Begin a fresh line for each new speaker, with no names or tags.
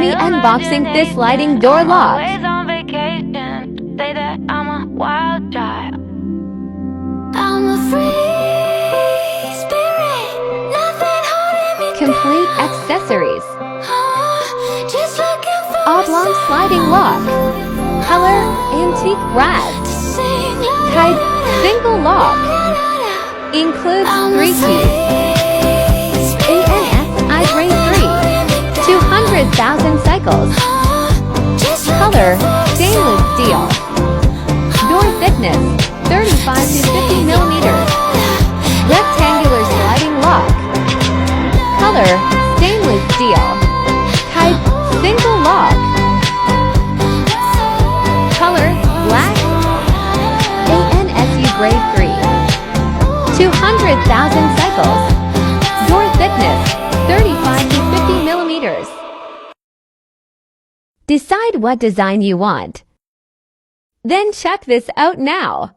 be unboxing this sliding door lock.
Always on vacation, say that I'm a wild child. I'm a free spirit, nothing holding me
Complete
down.
accessories.
Just looking for
Oblong sliding lock. Color antique brass. Type single lock. Includes 3 keys. ANSI Grade 3. 200,000 cycles. Color stainless steel. Door thickness 35 to 50 millimeters. Rectangular sliding lock. Color stainless steel. Type single lock. Color black. ANSI Grade 3. 200,000 cycles. Door thickness 35 to 50 millimeters. Decide what design you want. Then check this out now.